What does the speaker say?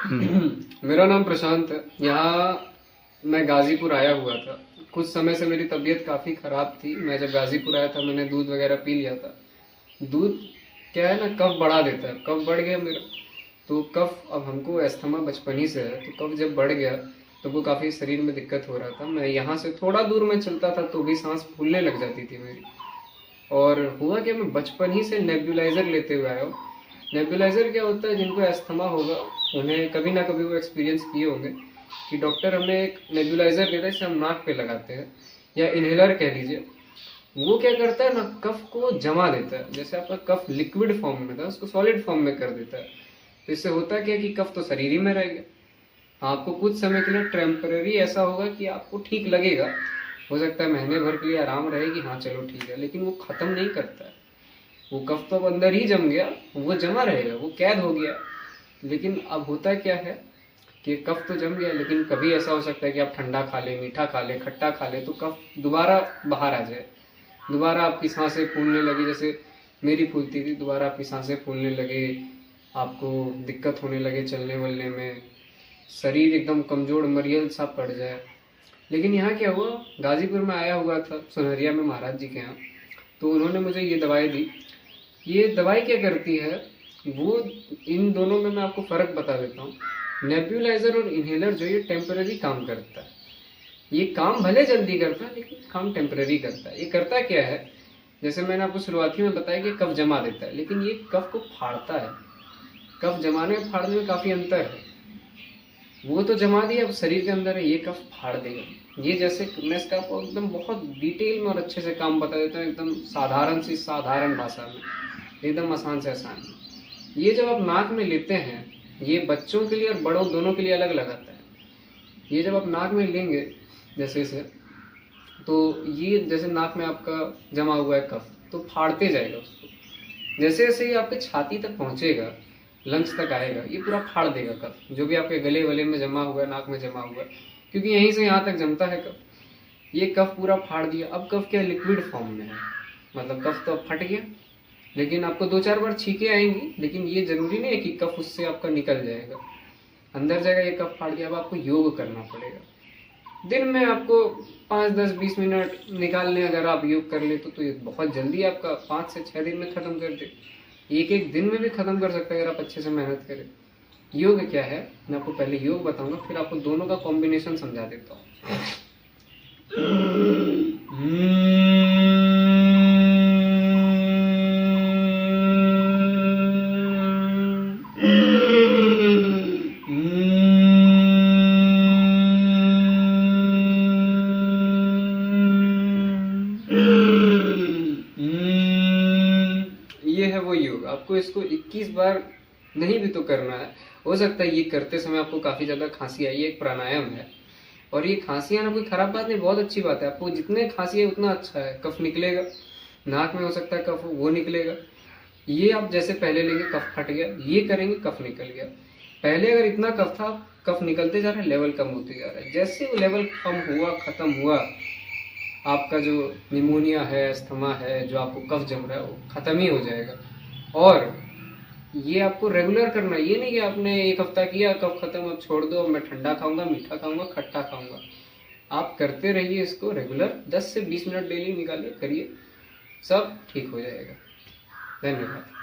मेरा नाम प्रशांत है। यहाँ मैं गाजीपुर आया हुआ था। कुछ समय से मेरी तबीयत काफ़ी ख़राब थी। मैं जब गाजीपुर आया था मैंने दूध वगैरह पी लिया था। दूध क्या है ना, कफ बढ़ा देता है। कफ बढ़ गया मेरा, तो कफ अब हमको अस्थमा बचपन ही से है, तो कफ जब बढ़ गया तो वो काफ़ी शरीर में दिक्कत हो रहा था। मैं यहाँ से थोड़ा दूर में चलता था तो भी सांस फूलने लग जाती थी मेरी। और हुआ क्या, मैं बचपन ही से नेब्यूलाइजर लेते हुए आया हूँ। नेब्यूलाइजर क्या होता है, जिनको अस्थमा होगा उन्हें कभी ना कभी वो एक्सपीरियंस किए होंगे कि डॉक्टर हमें एक नेब्यूलाइजर देता है जिसे हम नाक पे लगाते हैं, या इनहेलर कह लीजिए। वो क्या करता है ना, कफ को जमा देता है। जैसे आपका कफ लिक्विड फॉर्म में था उसको सॉलिड फॉर्म में कर देता है। तो इससे होता क्या कि कफ तो शरीर ही में रहेगा। हाँ, आपको कुछ समय के लिए टेम्पररी ऐसा होगा कि आपको ठीक लगेगा, हो सकता है महीने भर के लिए आराम रहेगी, हाँ चलो ठीक है, लेकिन वो खत्म नहीं करता है। वो कफ तो अब अंदर ही जम गया, वो जमा रहेगा, वो कैद हो गया। लेकिन अब होता क्या है कि कफ तो जम गया, लेकिन कभी ऐसा हो सकता है कि आप ठंडा खा ले, मीठा खा ले, खट्टा खा ले, तो कफ दोबारा बाहर आ जाए। दोबारा आपकी सांसें फूलने लगी, जैसे मेरी फूलती थी, दोबारा आपकी सांसें फूलने लगे, आपको दिक्कत होने लगे चलने वलने में, शरीर एकदम कमजोर मरियल सा पड़ जाए। लेकिन यहाँ क्या हुआ, गाजीपुर में आया हुआ था सुनहरिया में महाराज जी के यहाँ, तो उन्होंने मुझे ये दवाई दी। ये दवाई क्या करती है, वो इन दोनों में मैं आपको फ़र्क बता देता हूँ। नेब्यूलाइजर और इनहेलर जो ये टेम्पररी काम करता है, ये काम भले जल्दी करता है लेकिन काम टेम्पररी करता है। ये करता क्या है, जैसे मैंने आपको शुरुआती में बताया कि कफ जमा देता है, लेकिन ये कफ को फाड़ता है। कफ जमाने और फाड़ने में काफ़ी अंतर है। वो तो जमा दिया, अब शरीर के अंदर है, ये कफ फाड़ देगा। ये जैसे मैं इसका आपको एकदम बहुत डिटेल में और अच्छे से काम बता देता हूँ, एकदम साधारण भाषा में, एकदम आसान से आसान। ये जब आप नाक में लेते हैं, ये बच्चों के लिए और बड़ों दोनों के लिए अलग लगाता है। ये जब आप नाक में लेंगे जैसे से, तो ये जैसे नाक में आपका जमा हुआ है कफ, तो फाड़ते जाएगा उसको। जैसे जैसे ये आपके छाती तक पहुंचेगा, लंग्स तक आएगा, ये पूरा फाड़ देगा कफ, जो भी आपके गले वले में जमा हुआ है, नाक में जमा हुआ है, क्योंकि यहीं से यहाँ तक जमता है कफ। ये कफ पूरा फाड़ दिया। अब कफ क्या लिक्विड फॉर्म में है, मतलब कफ तो अब फट गया, लेकिन आपको 2-4 बार छींके आएंगी, लेकिन ये जरूरी नहीं है कि कफ उससे आपका निकल जाएगा, अंदर जाएगा। ये कफ फाड़ गया, अब आपको योग करना पड़ेगा। दिन में आपको 5-10-20 मिनट निकाल लें, अगर आप योग कर ले तो ये बहुत जल्दी आपका 5 से 6 दिन में खत्म कर दे। एक एक दिन में भी खत्म कर सकते हैं अगर आप अच्छे से मेहनत करें। योग क्या है, मैं आपको पहले योग बताऊंगा, फिर आपको दोनों का कॉम्बिनेशन समझा देता हूँ। ये है वो योग। आपको इसको 21 बार नहीं भी तो करना है। हो सकता है ये करते समय आपको काफी ज्यादा खांसी आई, ये एक प्राणायाम है। और ये खांसी आना कोई खराब बात नहीं, बहुत अच्छी बात है। आपको जितने खांसी है उतना अच्छा है, कफ निकलेगा। नाक में हो सकता है कफ हो, वो निकलेगा। ये आप जैसे पहले लेंगे कफ फट गया, ये करेंगे कफ निकल गया। पहले अगर इतना कफ था, कफ निकलते जा रहा है, लेवल कम होते जा रहा है। जैसे वो लेवल कम हुआ, खत्म हुआ, आपका जो निमोनिया है, अस्थमा है, जो आपको कफ जम रहा है, वो खत्म ही हो जाएगा। और ये आपको रेगुलर करना है। ये नहीं कि आपने एक हफ्ता किया, कफ खत्म, अब छोड़ दो, अब मैं ठंडा खाऊंगा, मीठा खाऊंगा, खट्टा खाऊंगा। आप करते रहिए इसको रेगुलर, 10 से 20 मिनट डेली निकालिए, करिए, सब ठीक हो जाएगा। धन्यवाद।